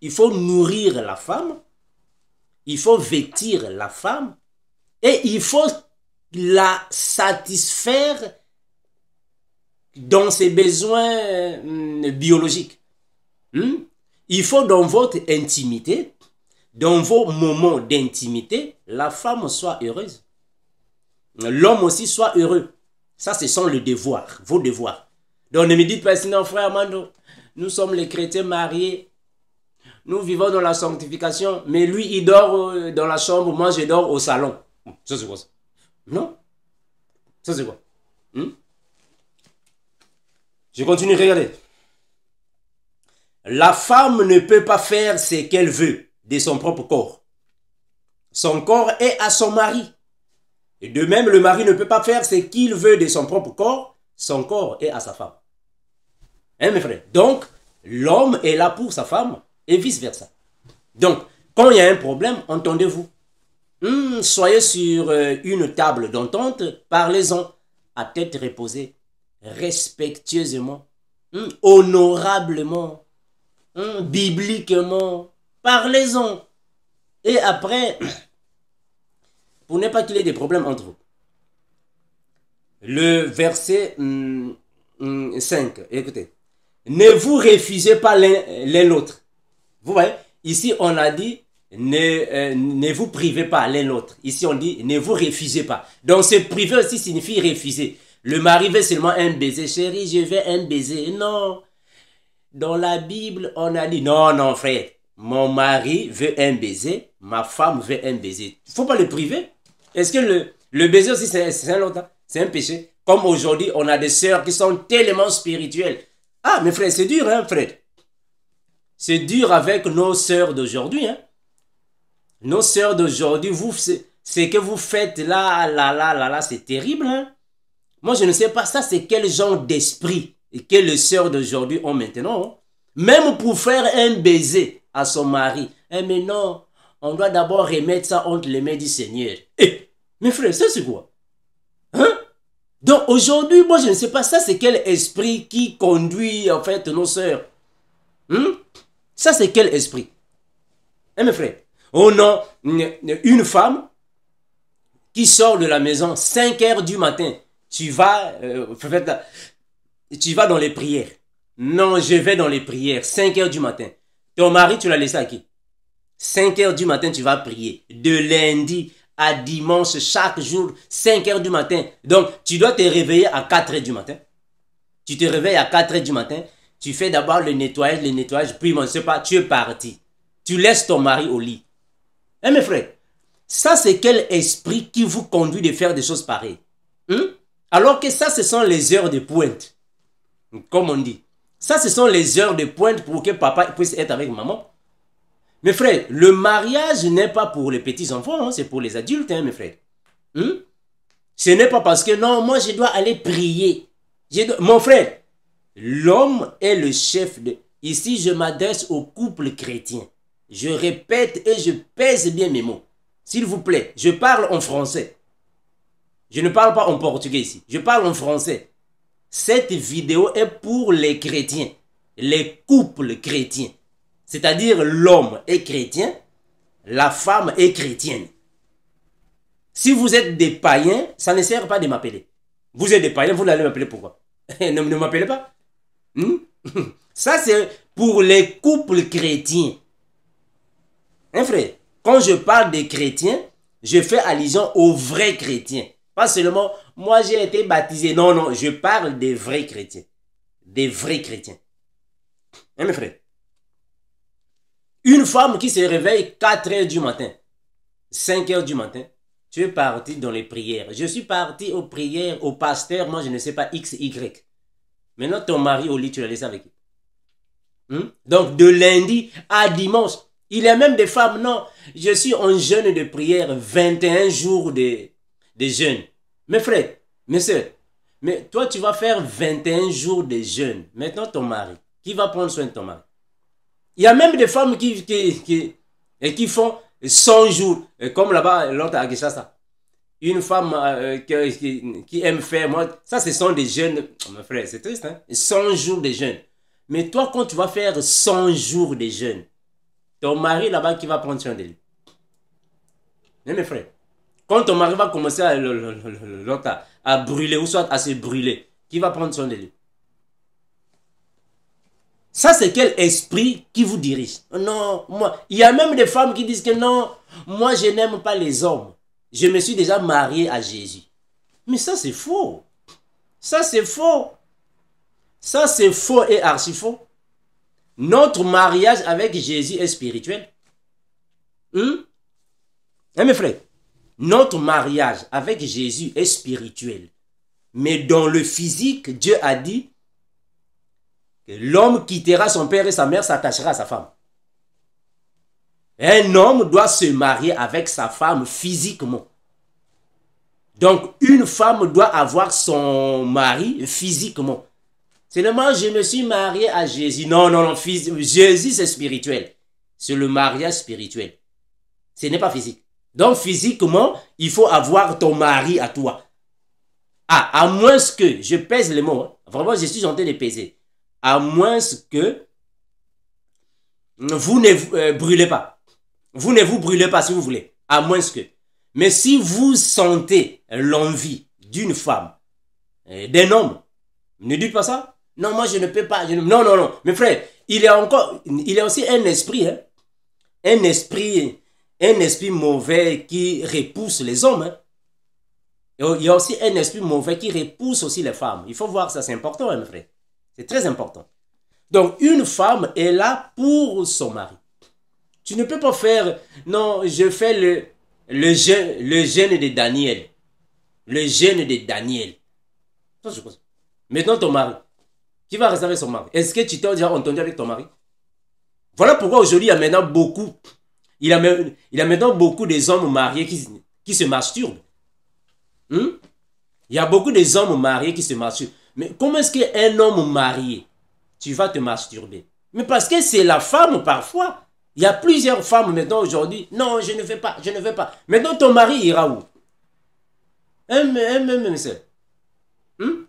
A: Il faut nourrir la femme, il faut vêtir la femme et il faut la satisfaire dans ses besoins biologiques. Il faut dans votre intimité, dans vos moments d'intimité, la femme soit heureuse. L'homme aussi soit heureux. Ça, ce sont les devoirs, vos devoirs. Donc ne me dites pas, sinon frère Mando, nous sommes les chrétiens mariés, nous vivons dans la sanctification, mais lui il dort dans la chambre, moi je dors au salon. Ça c'est quoi ça? Non. Ça c'est quoi? Je continue, regardez. La femme ne peut pas faire ce qu'elle veut de son propre corps. Son corps est à son mari. Et de même, le mari ne peut pas faire ce qu'il veut de son propre corps. Son corps est à sa femme. Hein, mes frères? Donc, l'homme est là pour sa femme et vice-versa. Donc, quand il y a un problème, entendez-vous. Soyez sur une table d'entente, parlez-en à tête reposée, respectueusement, honorablement, bibliquement. Parlez-en. Et après, pour ne pas qu'il y ait des problèmes entre vous. Le verset 5, écoutez. Ne vous refusez pas l'un l'autre. Vous voyez, ici on a dit, ne vous privez pas l'un l'autre. Ici on dit, ne vous refusez pas. Donc se priver aussi signifie refuser. Le mari veut seulement un baiser. Chérie, je veux un baiser. Non. Dans la Bible, on a dit, non, non frère. Mon mari veut un baiser, ma femme veut un baiser. Il ne faut pas le priver. Est-ce que le baiser aussi, c'est un autre, c'est un péché? Comme aujourd'hui, on a des sœurs qui sont tellement spirituelles. Ah, mes frères, c'est dur, hein, frère? C'est dur avec nos sœurs d'aujourd'hui, hein? Nos sœurs d'aujourd'hui, ce que vous faites là, c'est terrible, hein? Moi, je ne sais pas, ça, c'est quel genre d'esprit que les sœurs d'aujourd'hui ont maintenant, hein? Même pour faire un baiser à son mari. Eh mais non, on doit d'abord remettre ça entre les mains du Seigneur. Eh, mes frères, ça c'est quoi? Hein? Donc aujourd'hui, moi je ne sais pas, ça c'est quel esprit qui conduit en fait nos sœurs? Ça c'est quel esprit? Eh mes frères, oh non, une femme qui sort de la maison 5 heures du matin, tu vas dans les prières. Non, je vais dans les prières, 5 heures du matin. Ton mari, tu l'as laissé à qui? 5 heures du matin, tu vas prier. De lundi à dimanche, chaque jour, 5 heures du matin. Donc, tu dois te réveiller à 4 heures du matin. Tu te réveilles à 4 heures du matin. Tu fais d'abord le nettoyage, puis, on ne sait pas, tu es parti. Tu laisses ton mari au lit. Hein, mes frères? Ça, c'est quel esprit qui vous conduit de faire des choses pareilles? Alors que ça, ce sont les heures de pointe. Comme on dit. Ça, ce sont les heures de pointe pour que papa puisse être avec maman. Mes frères, le mariage n'est pas pour les petits-enfants, hein, c'est pour les adultes, hein, mes frères. Ce n'est pas parce que, non, moi, je dois aller prier. Mon frère, l'homme est le chef de... Ici, je m'adresse au couple chrétien. Je répète et je pèse bien mes mots. S'il vous plaît, je parle en français. Je ne parle pas en portugais ici. Je parle en français. Cette vidéo est pour les chrétiens, les couples chrétiens. C'est-à-dire l'homme est chrétien, la femme est chrétienne. Si vous êtes des païens, ça ne sert pas de m'appeler. Vous êtes des païens, vous n'allez m'appeler pourquoi? Ne m'appelez pas. Ça, c'est pour les couples chrétiens. Hein, frère? Quand je parle des chrétiens, je fais allusion aux vrais chrétiens. Pas seulement, moi j'ai été baptisé. Non, non, je parle des vrais chrétiens. Des vrais chrétiens. Hein, mes frères? Une femme qui se réveille 4 heures du matin, 5 heures du matin, tu es parti dans les prières. Je suis parti aux prières, au pasteur, moi je ne sais pas, X, Y. Maintenant ton mari au lit, tu l'as laissé avec qui? Donc de lundi à dimanche, il y a même des femmes, non, je suis en jeûne de prière, 21 jours de jeûne. Mes frères, mes soeurs, mais toi tu vas faire 21 jours de jeûne. Maintenant ton mari, qui va prendre soin de ton mari? Il y a même des femmes qui font 100 jours, comme là-bas, l'autre à Gishasa. Une femme qui aime faire, moi, ça ce sont des jeûnes, mon frère, c'est triste, hein? 100 jours de jeûne. Mais toi, quand tu vas faire 100 jours de jeûne, ton mari là-bas qui va prendre soin de lui. Mais mes frères, quand ton mari va commencer à brûler, ou soit à se brûler, qui va prendre soin de lui? Ça, c'est quel esprit qui vous dirige? Non, moi, il y a même des femmes qui disent que non, moi, je n'aime pas les hommes. Je me suis déjà marié à Jésus. Mais ça, c'est faux. Ça, c'est faux. Ça, c'est faux et archi faux. Notre mariage avec Jésus est spirituel. Hein, mes frères? Notre mariage avec Jésus est spirituel. Mais dans le physique, Dieu a dit l'homme quittera son père et sa mère, s'attachera à sa femme. Un homme doit se marier avec sa femme physiquement. Donc, une femme doit avoir son mari physiquement. Seulement, je me suis marié à Jésus. Non, non, non, Jésus c'est spirituel. C'est le mariage spirituel. Ce n'est pas physique. Donc, physiquement, il faut avoir ton mari à toi. Ah, à moins que, je pèse les mots, hein. Vraiment, je suis en train de peser. À moins que vous ne brûlez pas. Vous ne vous brûlez pas si vous voulez. À moins que. Mais si vous sentez l'envie d'une femme, d'un homme, ne dites pas ça. Non, moi je ne peux pas. Non, non, non. Mes frères, il y a aussi un esprit. Hein? Un esprit mauvais qui repousse les hommes. Hein? Il y a aussi un esprit mauvais qui repousse aussi les femmes. Il faut voir ça, c'est important, hein, mes frères. C'est très important. Donc, une femme est là pour son mari. Tu ne peux pas faire, non, je fais le jeûne de Daniel. Le jeûne de Daniel. Maintenant, ton mari. Qui va rester avec son mari? Est-ce que tu t'es déjà entendu avec ton mari? Voilà pourquoi aujourd'hui, il y a maintenant beaucoup. Il y a maintenant beaucoup des hommes mariés qui se masturbent. Il y a beaucoup des hommes mariés qui se masturbent. Mais comment est-ce qu'un homme marié, tu vas te masturber? Mais parce que c'est la femme parfois. Il y a plusieurs femmes maintenant aujourd'hui. Non, je ne veux pas, je ne veux pas. Maintenant, ton mari ira où? Il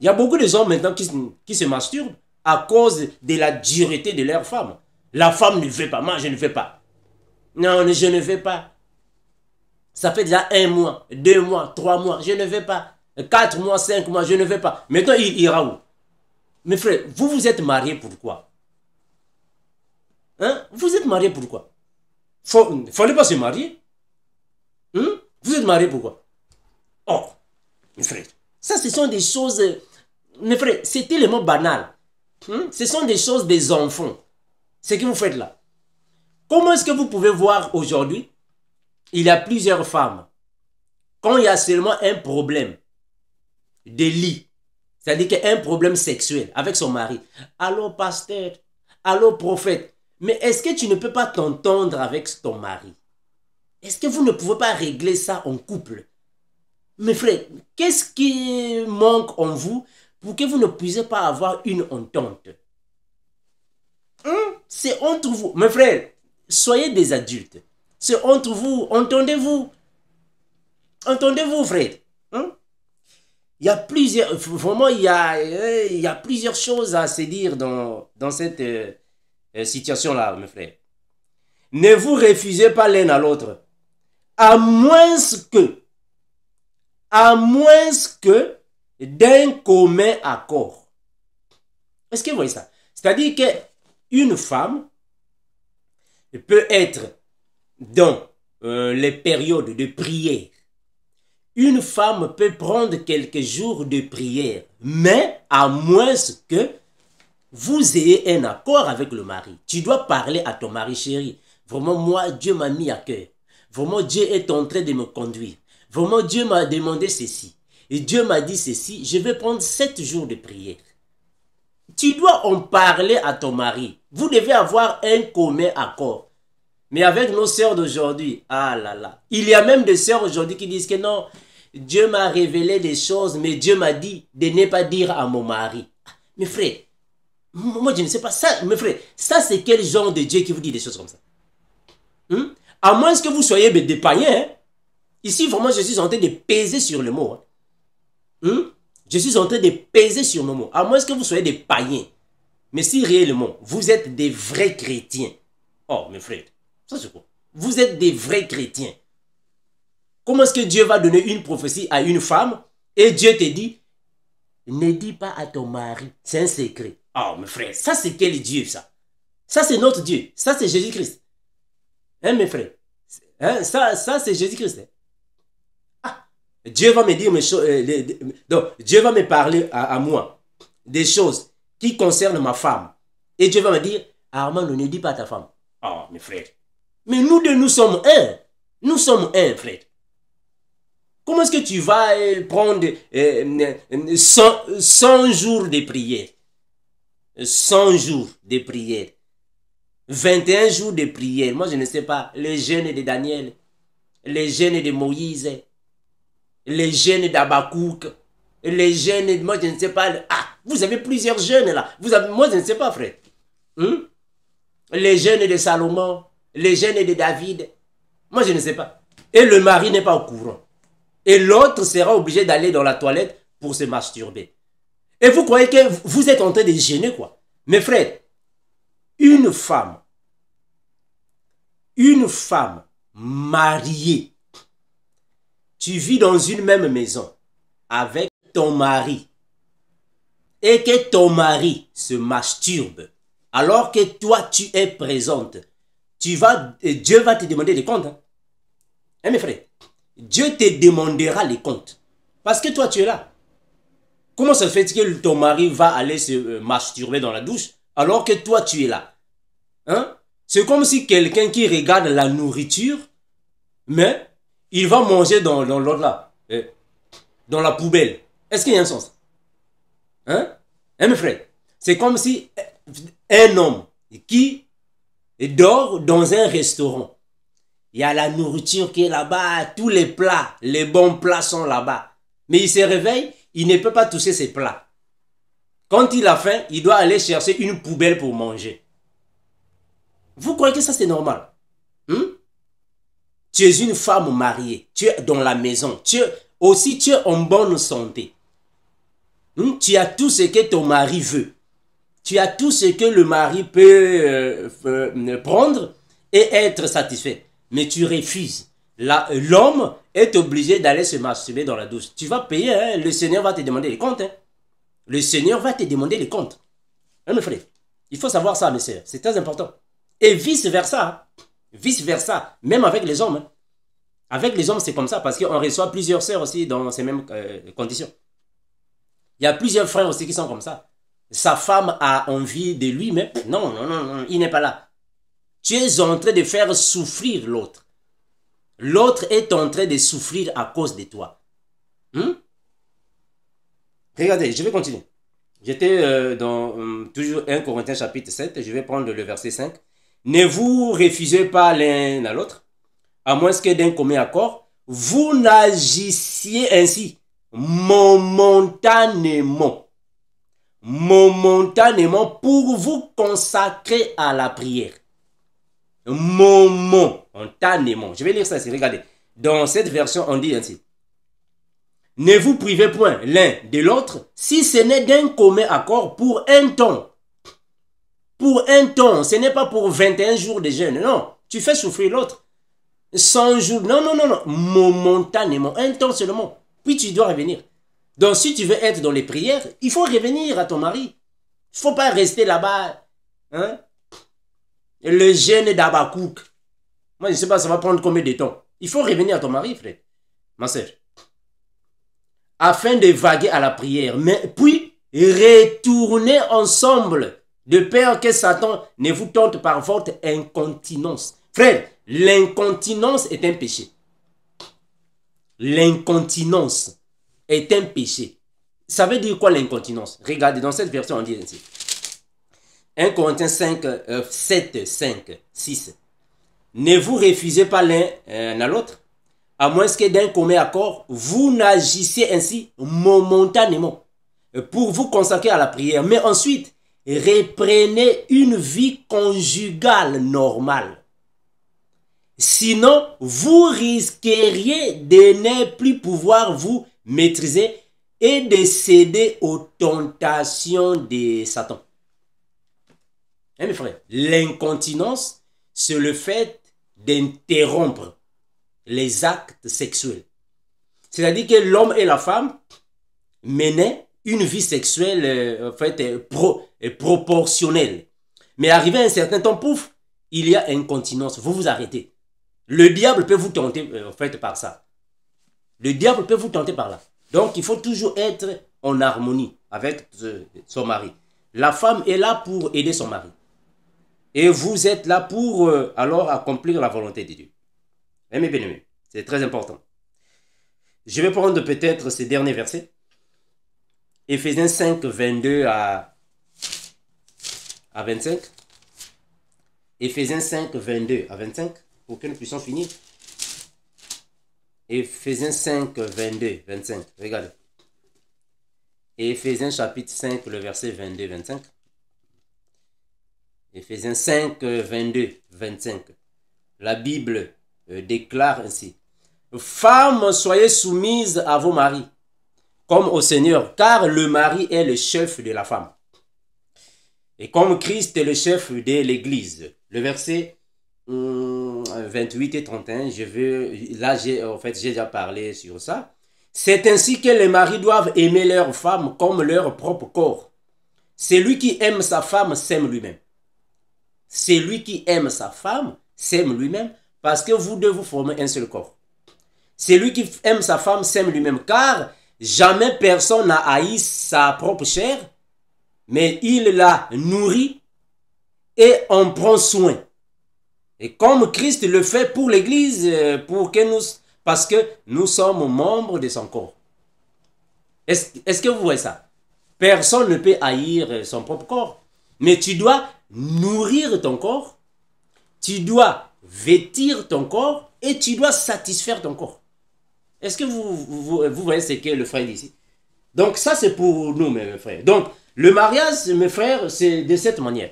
A: y a beaucoup de hommes maintenant qui se masturbent à cause de la dureté de leur femme. La femme ne veut pas, moi je ne veux pas. Non, je ne veux pas. Ça fait déjà 1 mois, 2 mois, 3 mois, je ne veux pas. 4 mois, 5 mois, je ne veux pas. Maintenant, il ira où? Mes frères, vous vous êtes mariés pourquoi? Hein? Vous êtes mariés pourquoi? Fallait pas se marier. Vous êtes mariés pourquoi? Oh, mes frères, ça ce sont des choses... Mes frères, c'est tellement banal. Ce sont des choses des enfants. Ce que vous faites là. Comment est-ce que vous pouvez voir aujourd'hui, il y a plusieurs femmes. Quand il y a seulement un problème de lit, C'est-à-dire qu'il y a un problème sexuel avec son mari. Allô, pasteur? Allô, prophète? Mais est-ce que tu ne peux pas t'entendre avec ton mari? Est-ce que vous ne pouvez pas régler ça en couple? Mes frères, qu'est-ce qui manque en vous pour que vous ne puissiez pas avoir une entente? C'est entre vous. Mes frères, soyez des adultes. C'est entre vous. Entendez-vous. Entendez-vous, frère. Il y a plusieurs, vraiment, il y a plusieurs choses à se dire dans cette situation-là, mes frères. Ne vous refusez pas l'un à l'autre. À moins que d'un commun accord. Est-ce que vous voyez ça? C'est-à-dire qu'une femme peut être dans les périodes de prière. Une femme peut prendre quelques jours de prière, mais à moins que vous ayez un accord avec le mari. Tu dois parler à ton mari, chéri. Vraiment, moi, Dieu m'a mis à cœur. Vraiment, Dieu est en train de me conduire. Vraiment, Dieu m'a demandé ceci. Et Dieu m'a dit ceci. Je vais prendre 7 jours de prière. Tu dois en parler à ton mari. Vous devez avoir un commun accord. Mais avec nos sœurs d'aujourd'hui, ah là là. Il y a même des sœurs aujourd'hui qui disent que non, Dieu m'a révélé des choses, mais Dieu m'a dit de ne pas dire à mon mari. Mes frères, moi je ne sais pas ça, mes frères, ça c'est quel genre de Dieu qui vous dit des choses comme ça? À moins que vous soyez des païens. Ici, vraiment, je suis en train de peser sur le mot. Je suis en train de peser sur le mot. À moins que vous soyez des païens. Mais si réellement, vous êtes des vrais chrétiens. Oh, mes frères, ça c'est quoi? Vous êtes des vrais chrétiens. Comment est-ce que Dieu va donner une prophétie à une femme et Dieu te dit, ne dis pas à ton mari, c'est un secret. Oh, mes frères, ça c'est quel Dieu ça? Ça c'est notre Dieu, ça c'est Jésus-Christ. Hein, mes frères? Hein, ça c'est Jésus-Christ. Ah, Dieu va me dire mes choses. Donc, Dieu va me parler à moi des choses qui concernent ma femme. Et Dieu va me dire, Armand, ne dis pas à ta femme. Oh, mes frères. Mais nous deux, nous sommes un. Nous sommes un, frère. Comment est-ce que tu vas prendre 100 jours de prière? 100 jours de prière. 21 jours de prière. Moi, je ne sais pas. Les jeûnes de Daniel. Les jeûnes de Moïse. Les jeûnes d'Abakouk. Les jeûnes, moi, je ne sais pas. Ah, vous avez plusieurs jeûnes là. Moi, je ne sais pas, frère. Les jeûnes de Salomon. Les jeûnes de David. Moi, je ne sais pas. Et le mari n'est pas au courant. Et l'autre sera obligé d'aller dans la toilette pour se masturber. Et vous croyez que vous êtes en train de gêner, quoi? Mes frères, une femme mariée, tu vis dans une même maison avec ton mari et que ton mari se masturbe alors que toi tu es présente, Dieu va te demander des comptes. Hein, mes frères? Dieu te demandera les comptes. Parce que toi, tu es là. Comment ça se fait que ton mari va aller se masturber dans la douche alors que toi, tu es là? Hein? C'est comme si quelqu'un qui regarde la nourriture, mais il va manger dans l'autre là, dans la poubelle. Est-ce qu'il y a un sens? Hein? Hein, mes frères? C'est comme si un homme qui dort dans un restaurant. Il y a la nourriture qui est là-bas, tous les plats, les bons plats sont là-bas. Mais il se réveille, il ne peut pas toucher ses plats. Quand il a faim, il doit aller chercher une poubelle pour manger. Vous croyez que ça c'est normal? Tu es une femme mariée, tu es dans la maison, tu es en bonne santé. Tu as tout ce que ton mari veut. Tu as tout ce que le mari peut prendre et être satisfait. Mais tu refuses. L'homme est obligé d'aller se masturber dans la douche. Tu vas payer, hein? Le Seigneur va te demander les comptes. Hein? Le Seigneur va te demander les comptes. Hein, mes frères? Il faut savoir ça, mes sœurs. C'est très important. Et vice-versa. Hein? Vice-versa. Même avec les hommes. Hein? Avec les hommes, c'est comme ça parce qu'on reçoit plusieurs sœurs aussi dans ces mêmes conditions. Il y a plusieurs frères aussi qui sont comme ça. Sa femme a envie de lui, mais non, il n'est pas là. Tu es en train de faire souffrir l'autre. L'autre est en train de souffrir à cause de toi. Regardez, je vais continuer. J'étais dans toujours 1 Corinthiens chapitre 7, je vais prendre le verset 5. Ne vous refusez pas l'un à l'autre, à moins que d'un commun accord, vous n'agissiez ainsi momentanément pour vous consacrer à la prière. Momentanément. Je vais lire ça ici, regardez. Dans cette version, on dit ainsi. Ne vous privez point l'un de l'autre, si ce n'est d'un commun accord pour un temps. Pour un temps, ce n'est pas pour 21 jours de jeûne, non. Tu fais souffrir l'autre. 100 jours, non, momentanément, un temps seulement. Puis tu dois revenir. Donc si tu veux être dans les prières, il faut revenir à ton mari. Il ne faut pas rester là-bas. Hein? Le jeûne d'Abakouk. Moi, je ne sais pas, ça va prendre combien de temps. Il faut revenir à ton mari, frère. Ma soeur. Afin de vaguer à la prière. Mais puis, retournez ensemble, de peur que Satan ne vous tente par votre incontinence. Frère, l'incontinence est un péché. L'incontinence est un péché. Ça veut dire quoi l'incontinence? Regardez, dans cette version, on dit ainsi. 1 Corinthiens 7, 5, 6. Ne vous refusez pas l'un à l'autre, à moins que d'un commun accord, vous n'agissez ainsi momentanément pour vous consacrer à la prière. Mais ensuite, reprenez une vie conjugale normale. Sinon, vous risqueriez de ne plus pouvoir vous maîtriser et de céder aux tentations de Satan. Hein, mes frères, l'incontinence, c'est le fait d'interrompre les actes sexuels. C'est-à-dire que l'homme et la femme menaient une vie sexuelle en fait, proportionnelle. Mais arrivé à un certain temps, pouf, il y a incontinence. Vous vous arrêtez. Le diable peut vous tenter en fait, par ça. Le diable peut vous tenter par là. Donc, il faut toujours être en harmonie avec son mari. La femme est là pour aider son mari. Et vous êtes là pour alors accomplir la volonté de Dieu. Mes bien-aimés, c'est très important. Je vais prendre peut-être ces derniers versets. Éphésiens 5, 22 à 25. Éphésiens 5, 22 à 25, pour que nous puissions finir. Éphésiens 5, 22, 25. Regardez. Éphésiens chapitre 5, le verset 22, 25. Éphésiens 5, 22, 25. La Bible déclare ainsi. Femmes, soyez soumises à vos maris, comme au Seigneur, car le mari est le chef de la femme. Et comme Christ est le chef de l'Église. Le verset 28 et 31, là j'ai déjà parlé sur ça. C'est ainsi que les maris doivent aimer leur femme comme leur propre corps. Celui qui aime sa femme s'aime lui-même. Celui qui aime sa femme s'aime lui-même parce que vous deux vous formez un seul corps. Celui qui aime sa femme s'aime lui-même car jamais personne n'a haï sa propre chair, mais il la nourrit et en prend soin. Et comme Christ le fait pour l'Église, parce que nous sommes membres de son corps. Est-ce que vous voyez ça? Personne ne peut haïr son propre corps. Mais tu dois nourrir ton corps, tu dois vêtir ton corps et tu dois satisfaire ton corps. Est-ce que vous voyez ce qu'est le frère ici? Donc ça c'est pour nous mes frères. Donc le mariage mes frères c'est de cette manière.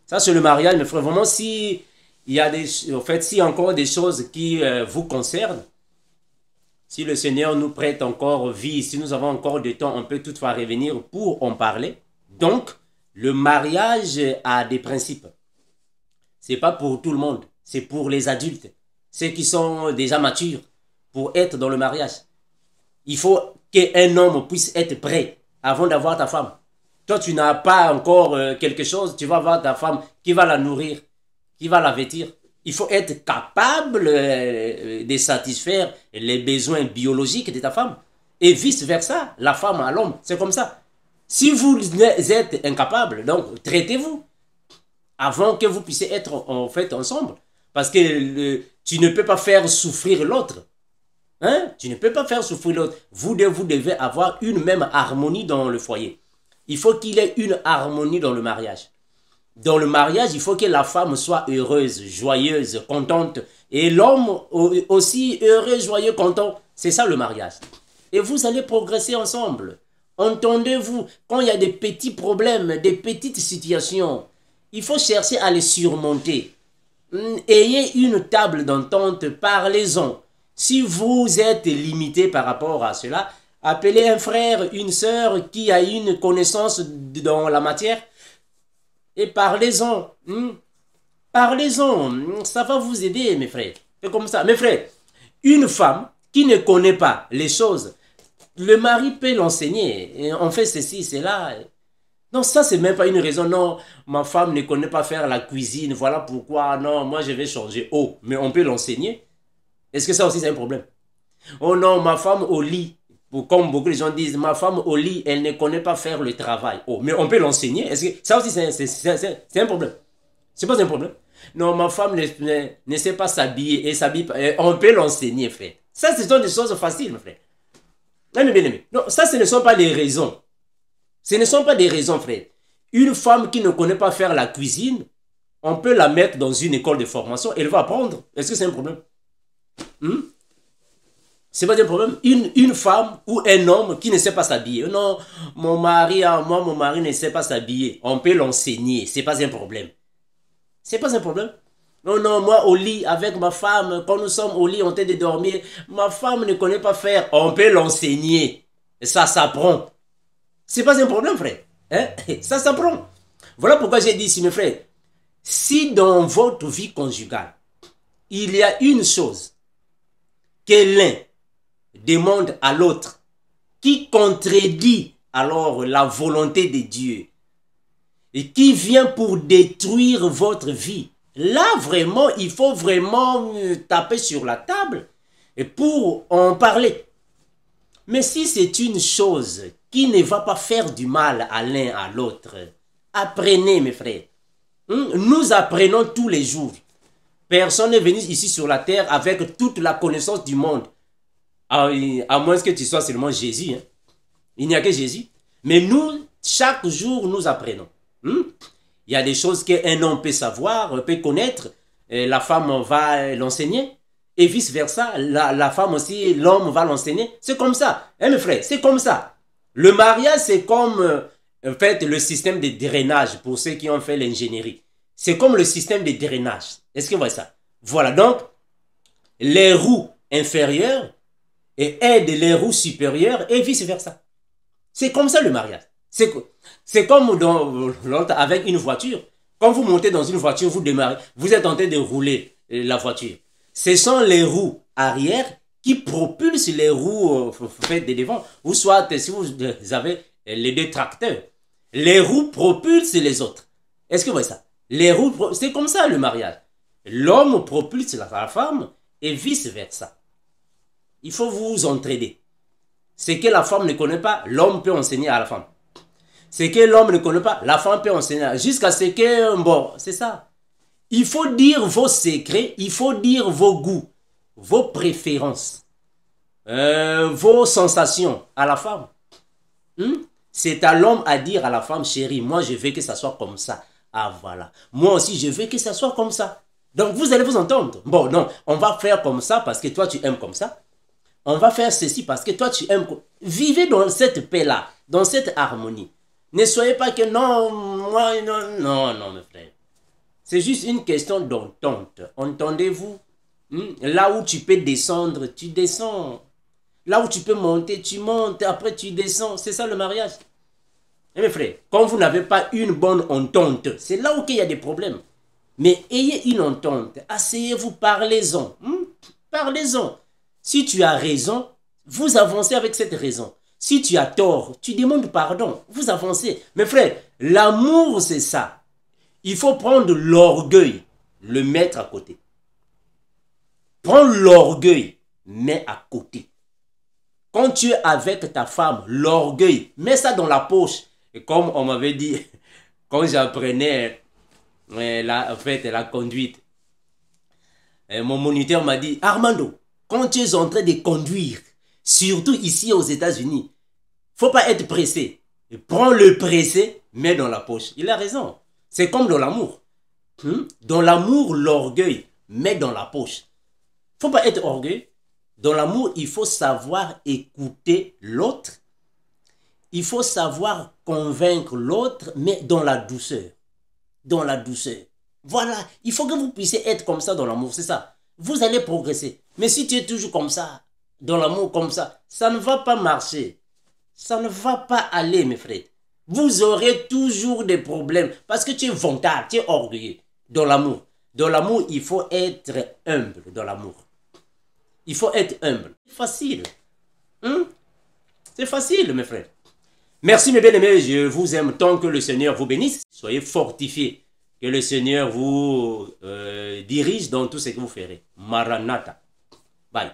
A: Ça c'est le mariage mes frères. Vraiment si il y a s'il y a encore des choses qui vous concernent, si le Seigneur nous prête encore vie, si nous avons encore du temps, on peut toutefois revenir pour en parler. Donc le mariage a des principes. C'est pas pour tout le monde, c'est pour les adultes, ceux qui sont déjà matures pour être dans le mariage. Il faut qu'un homme puisse être prêt avant d'avoir ta femme. Toi, tu n'as pas encore quelque chose, tu vas avoir ta femme qui va la nourrir, qui va la vêtir. Il faut être capable de satisfaire les besoins biologiques de ta femme. Et vice-versa, la femme à l'homme, c'est comme ça. Si vous êtes incapable, donc traitez-vous avant que vous puissiez être en fait ensemble. Parce que tu ne peux pas faire souffrir l'autre. Hein? Tu ne peux pas faire souffrir l'autre. Vous devez avoir une même harmonie dans le foyer. Il faut qu'il y ait une harmonie dans le mariage. Dans le mariage, il faut que la femme soit heureuse, joyeuse, contente. Et l'homme aussi heureux, joyeux, content. C'est ça le mariage. Et vous allez progresser ensemble. Entendez-vous, quand il y a des petits problèmes, des petites situations, il faut chercher à les surmonter. Ayez une table d'entente, parlez-en. Si vous êtes limité par rapport à cela, appelez un frère, une sœur qui a une connaissance dans la matière et parlez-en. Parlez-en. Ça va vous aider, mes frères. C'est comme ça. Mes frères, une femme qui ne connaît pas les choses, le mari peut l'enseigner. On fait ceci, cela. Non, ça, c'est même pas une raison. Non, ma femme ne connaît pas faire la cuisine. Voilà pourquoi. Non, moi, je vais changer. Oh, mais on peut l'enseigner. Est-ce que ça aussi, c'est un problème? Oh non, ma femme au lit. Comme beaucoup de gens disent, ma femme au lit, elle ne connaît pas faire le travail. Oh, mais on peut l'enseigner. Est-ce que ça aussi, c'est un problème? C'est pas un problème. Non, ma femme ne sait pas s'habiller et s'habille pas. On peut l'enseigner, frère. Ça, ce sont des choses faciles, frère. Non, mais bien aimé. Non, ça, ce ne sont pas des raisons. Ce ne sont pas des raisons, frère. Une femme qui ne connaît pas faire la cuisine, on peut la mettre dans une école de formation, elle va apprendre. Est-ce que c'est un problème? C'est pas un problème. Une femme ou un homme qui ne sait pas s'habiller. Non, mon mari ne sait pas s'habiller. On peut l'enseigner. C'est pas un problème. C'est pas un problème. Non, non, moi au lit avec ma femme, quand nous sommes au lit en train de dormir, ma femme ne connaît pas faire. On peut l'enseigner. Ça s'apprend. C'est pas un problème, frère. Hein? Ça s'apprend. Voilà pourquoi j'ai dit ici, mes frères, si dans votre vie conjugale, il y a une chose que l'un demande à l'autre qui contredit alors la volonté de Dieu et qui vient pour détruire votre vie, là vraiment, il faut vraiment taper sur la table et pour en parler. Mais si c'est une chose qui ne va pas faire du mal à l'un à l'autre, apprenez mes frères. Nous apprenons tous les jours. Personne n'est venu ici sur la terre avec toute la connaissance du monde. À moins que tu sois seulement Jésus. Hein. Il n'y a que Jésus. Mais nous, chaque jour, nous apprenons. Il y a des choses qu'un homme peut savoir, peut connaître. Et la femme va l'enseigner. Et vice-versa, la femme aussi, l'homme va l'enseigner. C'est comme ça. Hein, mes frères, c'est comme ça. Le mariage, c'est comme en fait, le système de drainage pour ceux qui ont fait l'ingénierie. C'est comme le système de drainage. Est-ce que vous voyez ça? Voilà, donc, les roues inférieures et aident les roues supérieures et vice-versa. C'est comme ça le mariage. C'est comme avec une voiture. Quand vous montez dans une voiture, vous démarrez, vous êtes en train de rouler la voiture. Ce sont les roues arrière qui propulsent les roues faites de devant. Ou soit, si vous avez les deux tracteurs, les roues propulsent les autres. Est-ce que vous voyez ça? Les roues, c'est comme ça le mariage. L'homme propulse la femme et vice-versa. Il faut vous entraider. Ce que la femme ne connaît pas, l'homme peut enseigner à la femme. Ce que l'homme ne connaît pas, la femme peut enseigner. Jusqu'à ce que, bon, c'est ça. Il faut dire vos secrets, il faut dire vos goûts, vos préférences, vos sensations à la femme. C'est à l'homme à dire à la femme, chérie, moi je veux que ça soit comme ça. Ah voilà, moi aussi je veux que ça soit comme ça. Donc vous allez vous entendre. Bon, non, on va faire comme ça parce que toi tu aimes comme ça. On va faire ceci parce que toi tu aimes. Vivez dans cette paix-là, dans cette harmonie. Ne soyez pas que non, moi, non, non, non, mes frères. C'est juste une question d'entente. Entendez-vous? Là où tu peux descendre, tu descends. Là où tu peux monter, tu montes. Après, tu descends. C'est ça le mariage. Et mes frères, quand vous n'avez pas une bonne entente, c'est là où il y a des problèmes. Mais ayez une entente. Asseyez-vous, parlez-en. Parlez-en. Si tu as raison, vous avancez avec cette raison. Si tu as tort, tu demandes pardon. Vous avancez. Mes frères, l'amour, c'est ça. Il faut prendre l'orgueil, le mettre à côté. Prends l'orgueil, mets à côté. Quand tu es avec ta femme, l'orgueil, mets ça dans la poche. Et comme on m'avait dit, quand j'apprenais en fait, la conduite, mon moniteur m'a dit, Armando, quand tu es en train de conduire, surtout ici aux États-Unis, faut pas être pressé. Prends le pressé, mets dans la poche. Il a raison. C'est comme dans l'amour. Dans l'amour, l'orgueil, mets dans la poche. Faut pas être orgueilleux. Dans l'amour, il faut savoir écouter l'autre. Il faut savoir convaincre l'autre, mais dans la douceur. Dans la douceur. Voilà. Il faut que vous puissiez être comme ça dans l'amour. C'est ça. Vous allez progresser. Mais si tu es toujours comme ça, dans l'amour comme ça ne va pas marcher. Ça ne va pas aller, mes frères. Vous aurez toujours des problèmes parce que tu es vantard, tu es orgueilleux dans l'amour. Dans l'amour, il faut être humble dans l'amour. Il faut être humble. C'est facile. C'est facile, mes frères. Merci, mes bien-aimés. Je vous aime tant, que le Seigneur vous bénisse. Soyez fortifiés. Que le Seigneur vous dirige dans tout ce que vous ferez. Maranatha. Bye.